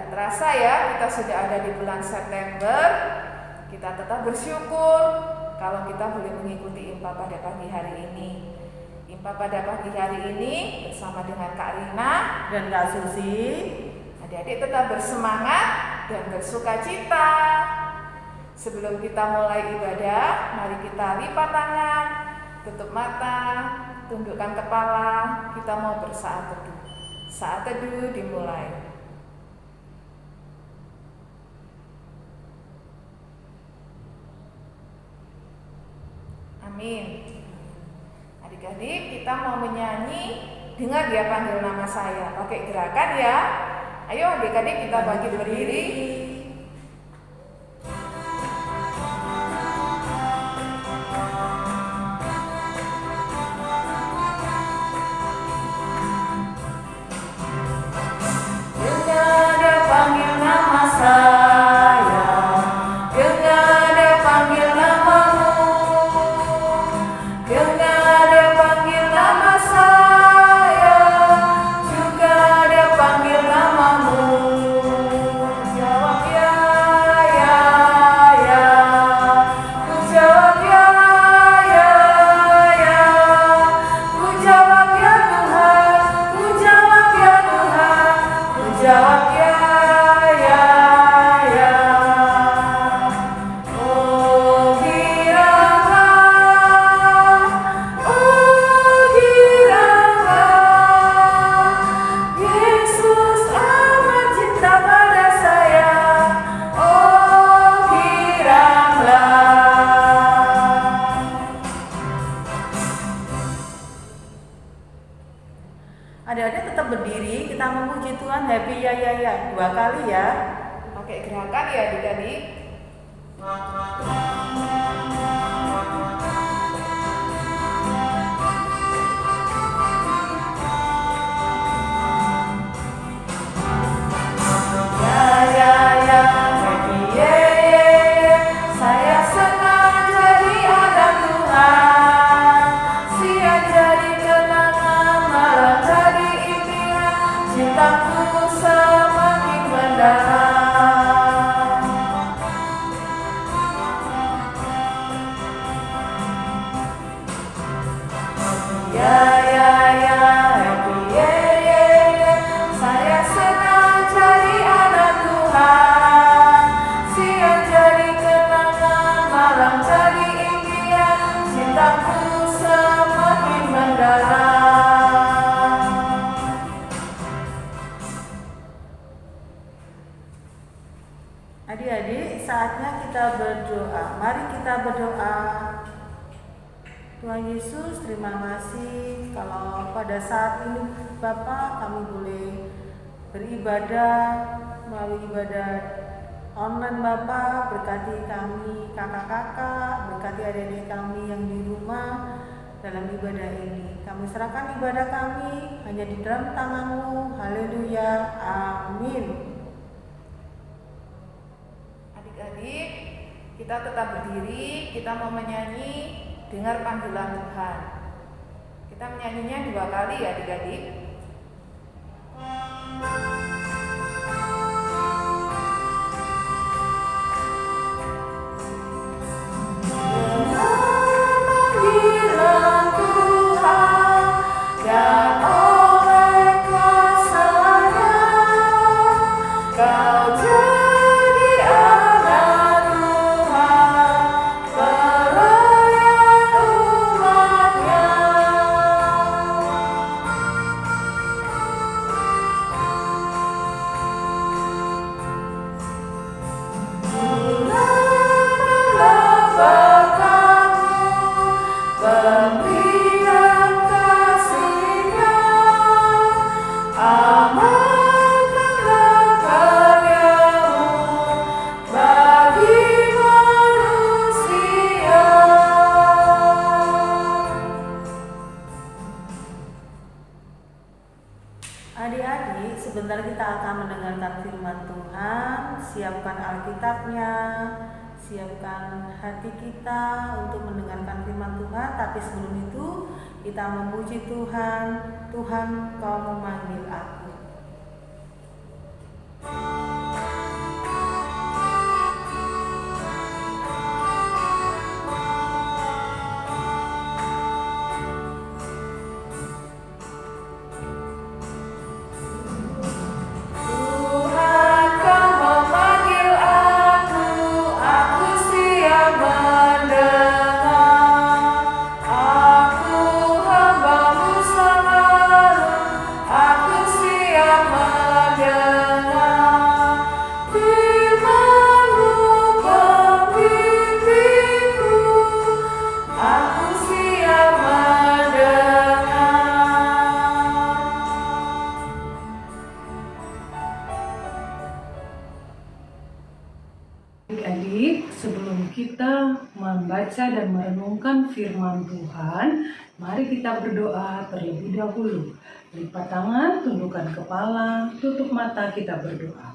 Tidak terasa ya, kita sudah ada di bulan September. Kita tetap bersyukur kalau kita boleh mengikuti IMPA pada pagi hari ini. IMPA pada pagi hari ini bersama dengan Kak Rina dan Kak Susi. Adik-adik tetap bersemangat dan bersukacita. Sebelum kita mulai ibadah, mari kita lipat tangan, tutup mata, tundukkan kepala. Kita mau bersaat teduh. Saat teduh dimulai. Amin. Adik-adik, kita mau menyanyi. Dengar dia panggil nama saya. Pakai gerakan ya. Ayo adik-adik, kita bagi berdiri. Dengar dia panggil nama saya. Dengar dia panggil namamu. Dengar dia panggil nama saya. Juga dia panggil namamu. Jawab ya, ya, ya. Ku jawab ya, ya, ya. Ku jawab ya Tuhan. Ku jawab ya Tuhan. Ku jawab ya, ya, ya. Oh girangan, Yesus amat cinta pada saya. Oh giranglah. Adik-adik tetap berdiri, kita memuji Tuhan. Happy ya ya ya 2 kali ya. Pakai gerakan ya adik-adik. Ya ya ya, happy ye ye ye. Saya senang jadi anak Tuhan. Siang jadi kenangan, malam jadi impian. Cintaku semakin mendalam. Ya ya ya, happy ye ye ye. Saya senang jadi anak Tuhan. Siang jadi kenangan, malam jadi impian. Cintaku semakin mendalam. Adik-adik, saatnya kita berdoa. Mari kita berdoa. Tuhan Yesus, terima kasih kalau pada saat ini Bapak kami boleh beribadah melalui ibadah online. Bapak berkati kami kakak-kakak, berkati adik-adik kami yang di rumah dalam ibadah ini. Kami serahkan ibadah kami hanya di dalam tangan-Mu. Haleluya, amin. Adik-adik, kita tetap berdiri, kita mau menyanyi Dengar Panggilan Tuhan. Kita menyanyinya 2 kali ya adik-adik. Panggilan Tuhan dan oleh kuasa-Nya kau jadi anak Tuhan, pelayan umat-Nya. Adik-adik, sebentar kita akan mendengarkan firman Tuhan. Siapkan Alkitabnya, siapkan hati kita untuk mendengarkan firman Tuhan. Tapi sebelum itu kita memuji Tuhan. Tuhan, Kau memanggil aku. Adik-adik, sebelum kita membaca dan merenungkan firman Tuhan, mari kita berdoa terlebih dahulu. Lipat tangan, tundukkan kepala, tutup mata, kita berdoa.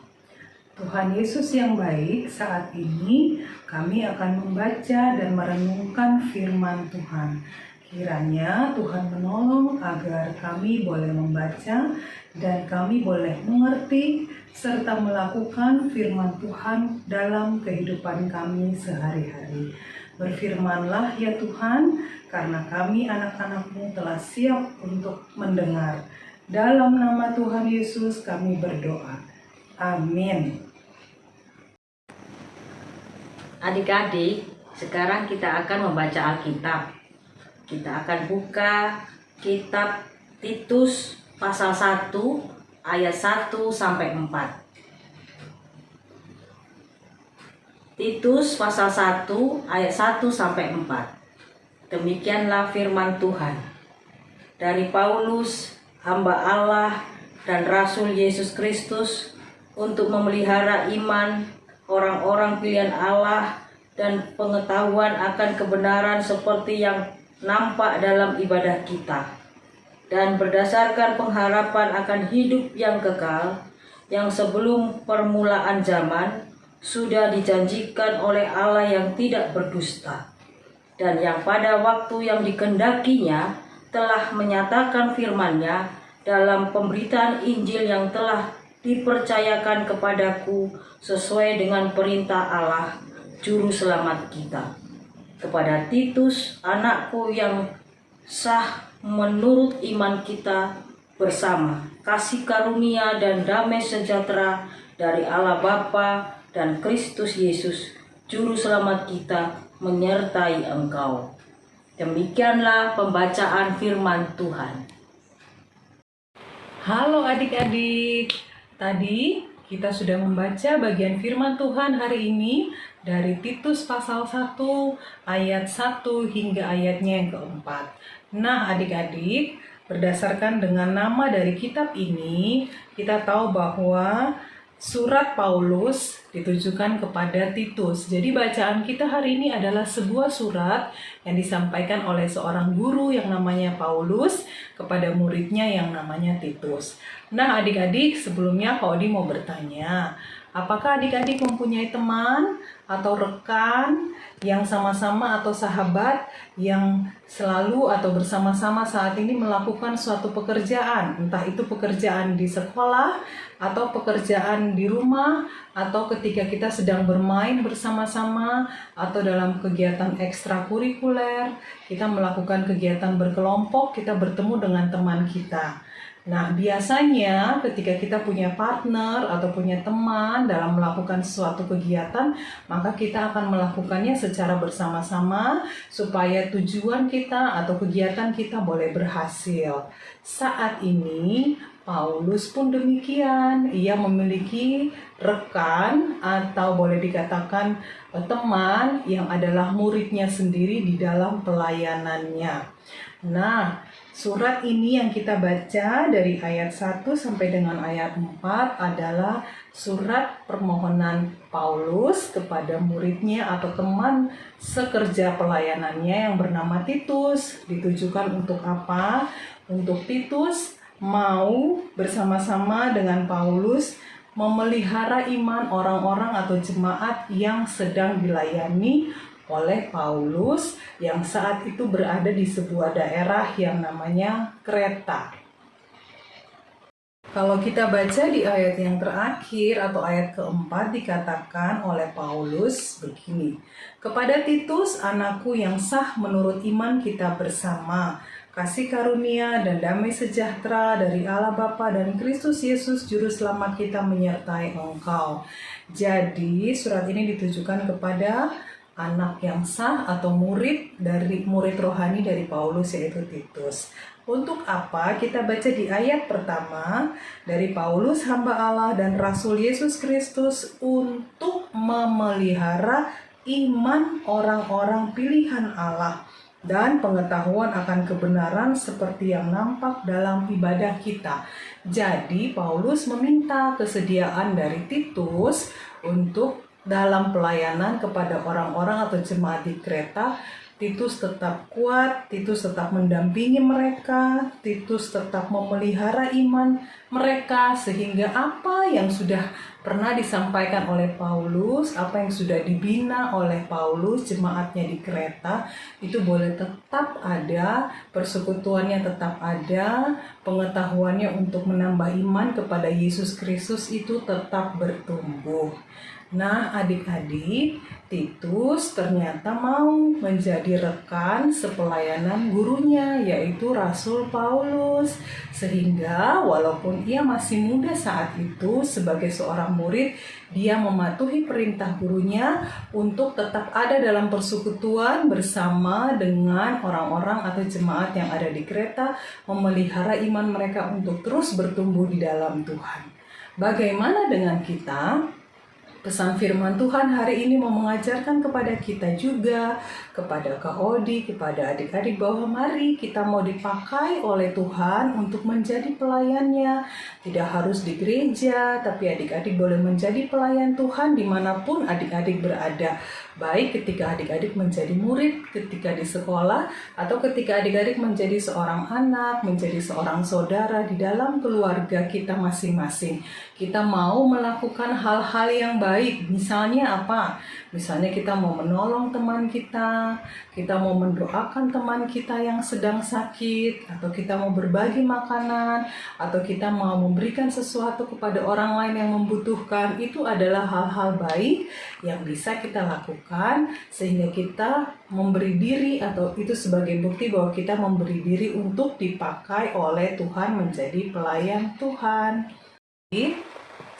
Tuhan Yesus yang baik, saat ini kami akan membaca dan merenungkan firman Tuhan. Kiranya Tuhan menolong agar kami boleh membaca dan kami boleh mengerti serta melakukan firman Tuhan dalam kehidupan kami sehari-hari. Berfirmanlah ya Tuhan, karena kami anak-anak-Mu telah siap untuk mendengar. Dalam nama Tuhan Yesus kami berdoa. Amin. Adik-adik, sekarang kita akan membaca Alkitab. Kita akan buka kitab Titus pasal 1 ayat 1 sampai 4. Titus pasal 1 ayat 1 sampai 4. Demikianlah firman Tuhan. Dari Paulus, hamba Allah dan Rasul Yesus Kristus, untuk memelihara iman orang-orang pilihan Allah dan pengetahuan akan kebenaran seperti yang nampak dalam ibadah kita, dan berdasarkan pengharapan akan hidup yang kekal yang sebelum permulaan zaman sudah dijanjikan oleh Allah yang tidak berdusta, dan yang pada waktu yang dikehendakinya telah menyatakan firman-Nya dalam pemberitaan Injil yang telah dipercayakan kepadaku sesuai dengan perintah Allah Juru Selamat kita. Kepada Titus, anakku yang sah menurut iman kita bersama, kasih karunia dan damai sejahtera dari Allah Bapa dan Kristus Yesus, Juru Selamat kita, menyertai engkau. Demikianlah pembacaan firman Tuhan. Halo adik-adik, tadi kita sudah membaca bagian firman Tuhan hari ini dari Titus pasal 1 ayat 1 hingga ayatnya yang keempat. Nah adik-adik, berdasarkan dengan nama dari kitab ini, kita tahu bahwa surat Paulus ditujukan kepada Titus. Jadi bacaan kita hari ini adalah sebuah surat yang disampaikan oleh seorang guru yang namanya Paulus kepada muridnya yang namanya Titus. Nah adik-adik, sebelumnya Kak Odi mau bertanya, apakah adik-adik mempunyai teman atau rekan yang sama-sama atau sahabat yang selalu atau bersama-sama saat ini melakukan suatu pekerjaan, entah itu pekerjaan di sekolah atau pekerjaan di rumah, atau ketika kita sedang bermain bersama-sama, atau dalam kegiatan ekstrakurikuler, kita melakukan kegiatan berkelompok, kita bertemu dengan teman kita. Nah, biasanya ketika kita punya partner atau punya teman dalam melakukan suatu kegiatan, maka kita akan melakukannya secara bersama-sama supaya tujuan kita atau kegiatan kita boleh berhasil. Saat ini, Paulus pun demikian. Ia memiliki rekan atau boleh dikatakan teman yang adalah muridnya sendiri di dalam pelayanannya. Nah, surat ini yang kita baca dari ayat 1 sampai dengan ayat 4 adalah surat permohonan Paulus kepada muridnya atau teman sekerja pelayanannya yang bernama Titus. Ditujukan untuk apa? Untuk Titus mau bersama-sama dengan Paulus memelihara iman orang-orang atau jemaat yang sedang dilayani oleh Paulus yang saat itu berada di sebuah daerah yang namanya Kreta. Kalau kita baca di ayat yang terakhir atau ayat keempat, dikatakan oleh Paulus begini, kepada Titus anakku yang sah menurut iman kita bersama, kasih karunia dan damai sejahtera dari Allah Bapa dan Kristus Yesus Juru Selamat kita menyertai engkau. Jadi surat ini ditujukan kepada anak yang sah atau murid rohani dari Paulus, yaitu Titus. Untuk apa? Kita baca di ayat pertama, dari Paulus hamba Allah dan Rasul Yesus Kristus untuk memelihara iman orang-orang pilihan Allah dan pengetahuan akan kebenaran seperti yang nampak dalam ibadah kita. Jadi Paulus meminta kesediaan dari Titus untuk dalam pelayanan kepada orang-orang atau jemaat di Kreta, Titus tetap kuat, Titus tetap mendampingi mereka, Titus tetap memelihara iman mereka, sehingga apa yang sudah pernah disampaikan oleh Paulus, apa yang sudah dibina oleh Paulus, jemaatnya di Kreta, itu boleh tetap ada, persekutuannya tetap ada, pengetahuannya untuk menambah iman kepada Yesus Kristus itu tetap bertumbuh. Nah, adik-adik, Titus ternyata mau menjadi rekan sepelayanan gurunya, yaitu Rasul Paulus. Sehingga walaupun ia masih muda saat itu sebagai seorang murid, dia mematuhi perintah gurunya untuk tetap ada dalam persekutuan bersama dengan orang-orang atau jemaat yang ada di Kreta, memelihara iman mereka untuk terus bertumbuh di dalam Tuhan. Bagaimana dengan kita? Pesan firman Tuhan hari ini mau mengajarkan kepada kita juga, kepada Kak Odi, kepada adik-adik bahwa mari kita mau dipakai oleh Tuhan untuk menjadi pelayannya. Tidak harus di gereja, tapi adik-adik boleh menjadi pelayan Tuhan dimanapun adik-adik berada. Baik ketika adik-adik menjadi murid, ketika di sekolah, atau ketika adik-adik menjadi seorang anak, menjadi seorang saudara di dalam keluarga kita masing-masing. Kita mau melakukan hal-hal yang baik. Misalnya apa? Misalnya kita mau menolong teman kita mau mendoakan teman kita yang sedang sakit, atau kita mau berbagi makanan, atau kita mau memberikan sesuatu kepada orang lain yang membutuhkan. Itu adalah hal-hal baik yang bisa kita lakukan sehingga kita memberi diri, atau itu sebagai bukti bahwa kita memberi diri untuk dipakai oleh Tuhan menjadi pelayan Tuhan.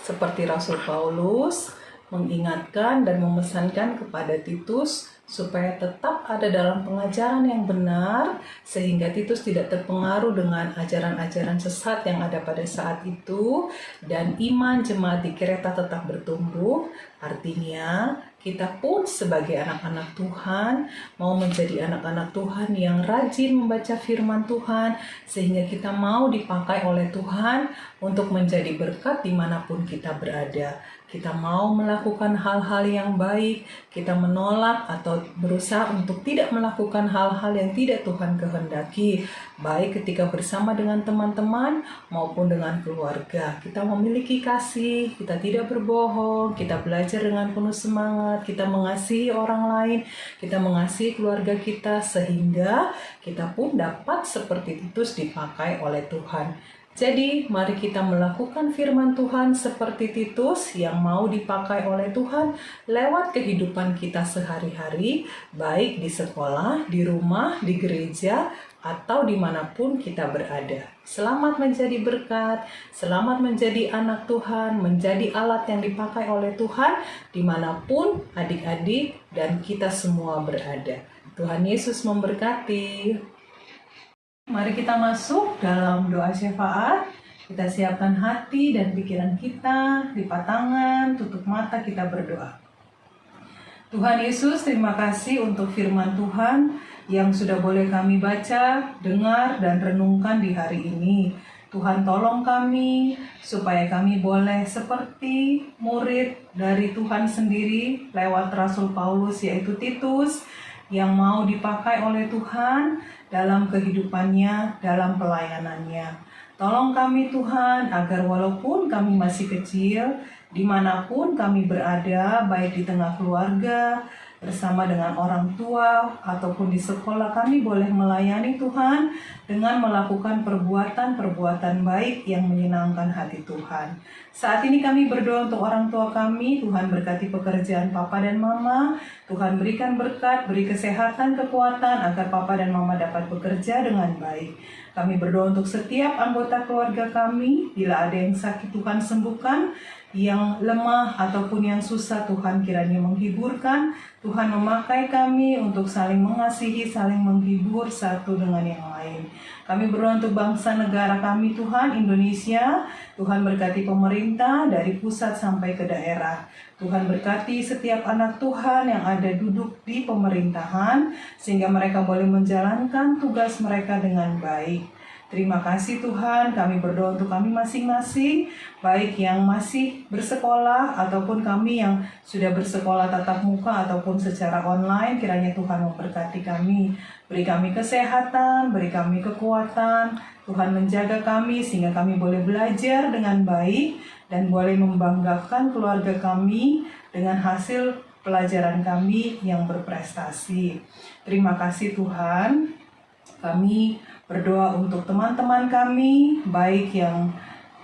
Seperti Rasul Paulus mengingatkan dan memesankan kepada Titus supaya tetap ada dalam pengajaran yang benar, sehingga Titus tidak terpengaruh dengan ajaran-ajaran sesat yang ada pada saat itu, dan iman jemaat di Kreta tetap bertumbuh. Artinya kita pun sebagai anak-anak Tuhan mau menjadi anak-anak Tuhan yang rajin membaca firman Tuhan, sehingga kita mau dipakai oleh Tuhan untuk menjadi berkat dimanapun kita berada. Kita mau melakukan hal-hal yang baik, kita menolak atau berusaha untuk tidak melakukan hal-hal yang tidak Tuhan kehendaki, baik ketika bersama dengan teman-teman maupun dengan keluarga. Kita memiliki kasih, kita tidak berbohong, kita belajar dengan penuh semangat, kita mengasihi orang lain, kita mengasihi keluarga kita, sehingga kita pun dapat seperti Titus dipakai oleh Tuhan. Jadi, mari kita melakukan firman Tuhan seperti Titus yang mau dipakai oleh Tuhan lewat kehidupan kita sehari-hari, baik di sekolah, di rumah, di gereja, atau dimanapun kita berada. Selamat menjadi berkat, selamat menjadi anak Tuhan, menjadi alat yang dipakai oleh Tuhan dimanapun adik-adik dan kita semua berada. Tuhan Yesus memberkati. Mari kita masuk dalam doa syafaat. Kita siapkan hati dan pikiran kita, lipat tangan, tutup mata, kita berdoa. Tuhan Yesus, terima kasih untuk firman Tuhan yang sudah boleh kami baca, dengar, dan renungkan di hari ini. Tuhan tolong kami supaya kami boleh seperti murid dari Tuhan sendiri lewat Rasul Paulus yaitu Titus, yang mau dipakai oleh Tuhan dalam kehidupannya, dalam pelayanannya. Tolong kami Tuhan, agar walaupun kami masih kecil, dimanapun kami berada, baik di tengah keluarga, bersama dengan orang tua, ataupun di sekolah, kami boleh melayani Tuhan dengan melakukan perbuatan-perbuatan baik yang menyenangkan hati Tuhan. Saat ini kami berdoa untuk orang tua kami. Tuhan berkati pekerjaan Papa dan Mama. Tuhan berikan berkat, beri kesehatan, kekuatan agar Papa dan Mama dapat bekerja dengan baik. Kami berdoa untuk setiap anggota keluarga kami. Bila ada yang sakit, Tuhan sembuhkan. Yang lemah ataupun yang susah, Tuhan kiranya menghiburkan. Tuhan memakai kami untuk saling mengasihi, saling menghibur satu dengan yang lain. Kami berdoa untuk bangsa negara kami Tuhan, Indonesia. Tuhan berkati pemerintah dari pusat sampai ke daerah. Tuhan berkati setiap anak Tuhan yang ada duduk di pemerintahan, sehingga mereka boleh menjalankan tugas mereka dengan baik. Terima kasih Tuhan, kami berdoa untuk kami masing-masing, baik yang masih bersekolah ataupun kami yang sudah bersekolah tatap muka ataupun secara online. Kiranya Tuhan memberkati kami, beri kami kesehatan, beri kami kekuatan. Tuhan menjaga kami sehingga kami boleh belajar dengan baik dan boleh membanggakan keluarga kami dengan hasil pelajaran kami yang berprestasi. Terima kasih Tuhan. Kami berdoa untuk teman-teman kami, baik yang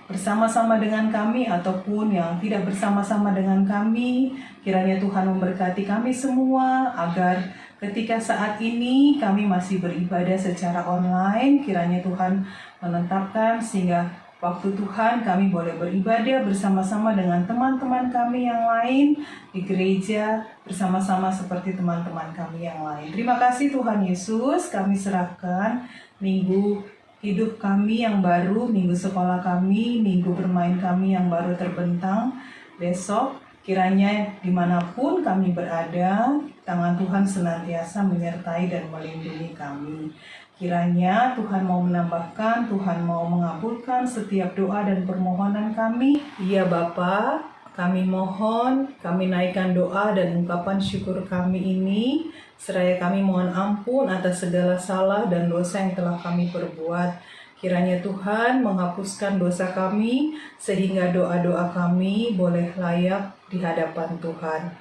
bersama-sama dengan kami ataupun yang tidak bersama-sama dengan kami. Kiranya Tuhan memberkati kami semua agar ketika saat ini kami masih beribadah secara online, kiranya Tuhan menetapkan sehingga waktu Tuhan kami boleh beribadah bersama-sama dengan teman-teman kami yang lain di gereja, bersama-sama seperti teman-teman kami yang lain. Terima kasih Tuhan Yesus, kami serahkan minggu hidup kami yang baru, minggu sekolah kami, minggu bermain kami yang baru terbentang besok. Kiranya dimanapun kami berada, tangan Tuhan senantiasa menyertai dan melindungi kami. Kiranya Tuhan mau menambahkan, Tuhan mau mengabulkan setiap doa dan permohonan kami. Ya Bapa, kami mohon, kami naikkan doa dan ungkapan syukur kami ini. Seraya kami mohon ampun atas segala salah dan dosa yang telah kami perbuat. Kiranya Tuhan menghapuskan dosa kami, sehingga doa-doa kami boleh layak di hadapan Tuhan.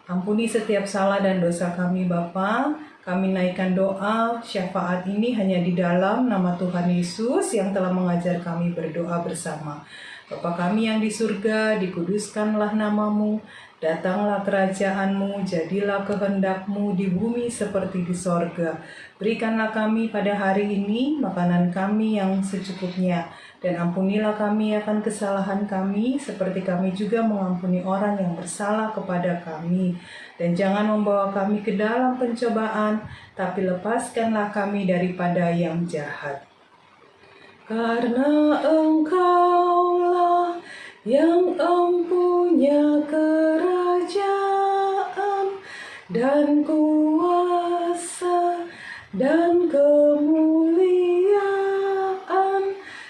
Ampuni setiap salah dan dosa kami Bapa. Kami naikkan doa syafaat ini hanya di dalam nama Tuhan Yesus yang telah mengajar kami berdoa bersama. Bapa kami yang di surga, dikuduskanlah namamu, datanglah kerajaanmu, jadilah kehendak-Mu di bumi seperti di sorga. Berikanlah kami pada hari ini makanan kami yang secukupnya, dan ampunilah kami akan kesalahan kami, seperti kami juga mengampuni orang yang bersalah kepada kami. Dan jangan membawa kami ke dalam pencobaan, tapi lepaskanlah kami daripada yang jahat. Karena Engkaulah yang empunya kerajaan dan kuasa dan kemuliaan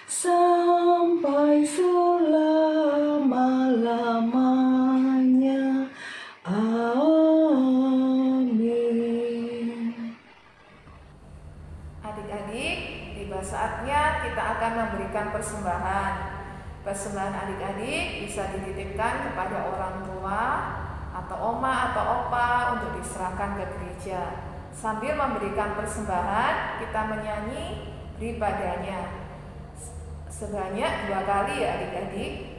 sampai selama-lamanya. Amin. Adik-adik, tiba saatnya kita akan memberikan persembahan. Persembahan adik-adik bisa dititipkan kepada orang tua atau oma atau opa untuk diserahkan ke gereja. Sambil memberikan persembahan, kita menyanyi beribadahnya sebanyak 2 kali ya adik-adik.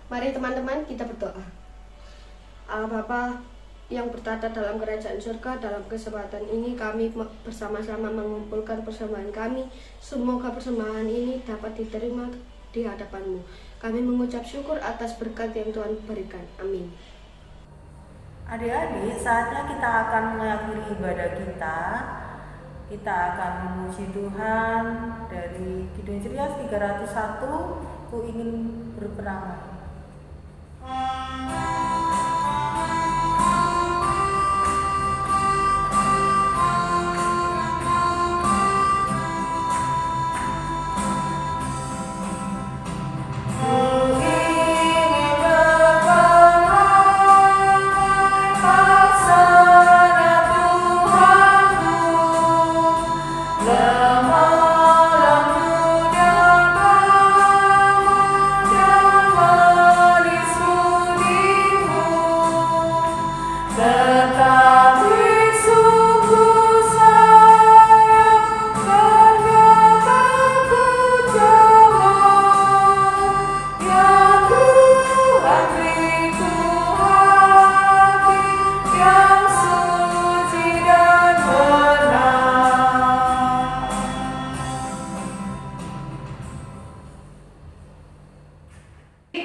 Mari teman-teman kita berdoa. Allah Bapa yang bertata dalam kerajaan surga, dalam kesempatan ini kami bersama-sama mengumpulkan persembahan kami. Semoga persembahan ini dapat diterima di hadapan-Mu. Kami mengucap syukur atas berkat yang Tuhan berikan. Amin. Adik-adik, saatnya kita akan mengakhiri ibadah kita. Kita akan memuji Tuhan dari Kidung Ceria 301, Ku Ingin Berperangan.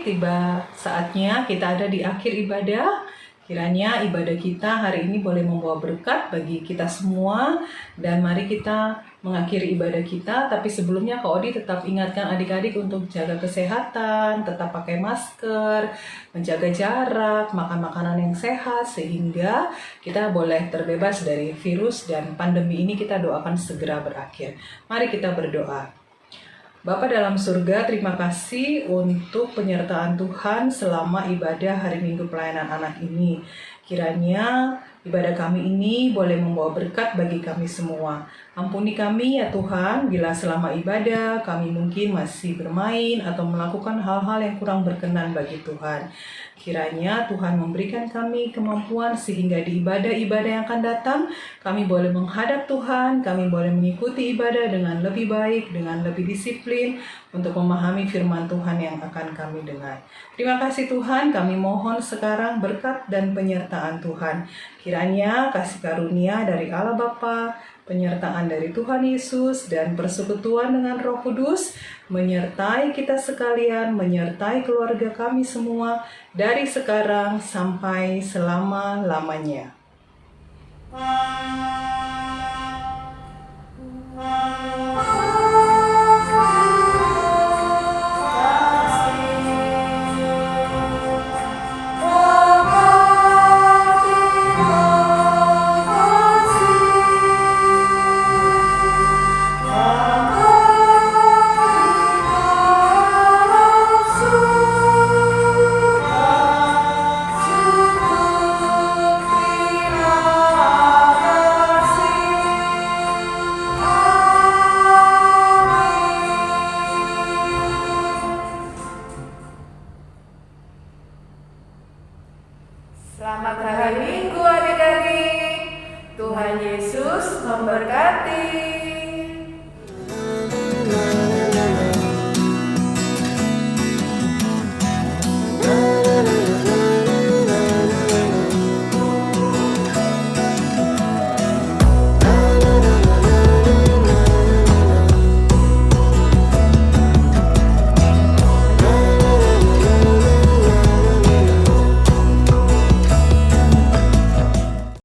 tiba saatnya kita ada di akhir ibadah. Kiranya ibadah kita hari ini boleh membawa berkat bagi kita semua. Dan mari kita mengakhiri ibadah kita. Tapi sebelumnya Kak Odi tetap ingatkan adik-adik untuk jaga kesehatan, tetap pakai masker, menjaga jarak, makan makanan yang sehat, sehingga kita boleh terbebas dari virus dan pandemi ini. Kita doakan segera berakhir. Mari kita berdoa. Bapa dalam surga, terima kasih untuk penyertaan Tuhan selama ibadah hari Minggu pelayanan anak ini. Kiranya ibadah kami ini boleh membawa berkat bagi kami semua. Ampuni kami ya Tuhan, bila selama ibadah kami mungkin masih bermain atau melakukan hal-hal yang kurang berkenan bagi Tuhan. Kiranya Tuhan memberikan kami kemampuan sehingga di ibadah-ibadah yang akan datang, kami boleh menghadap Tuhan, kami boleh mengikuti ibadah dengan lebih baik, dengan lebih disiplin, untuk memahami firman Tuhan yang akan kami dengar. Terima kasih Tuhan, kami mohon sekarang berkat dan penyertaan Tuhan. Kiranya kasih karunia dari Allah Bapa, penyertaan dari Tuhan Yesus, dan persekutuan dengan Roh Kudus menyertai kita sekalian, menyertai keluarga kami semua dari sekarang sampai selama-lamanya.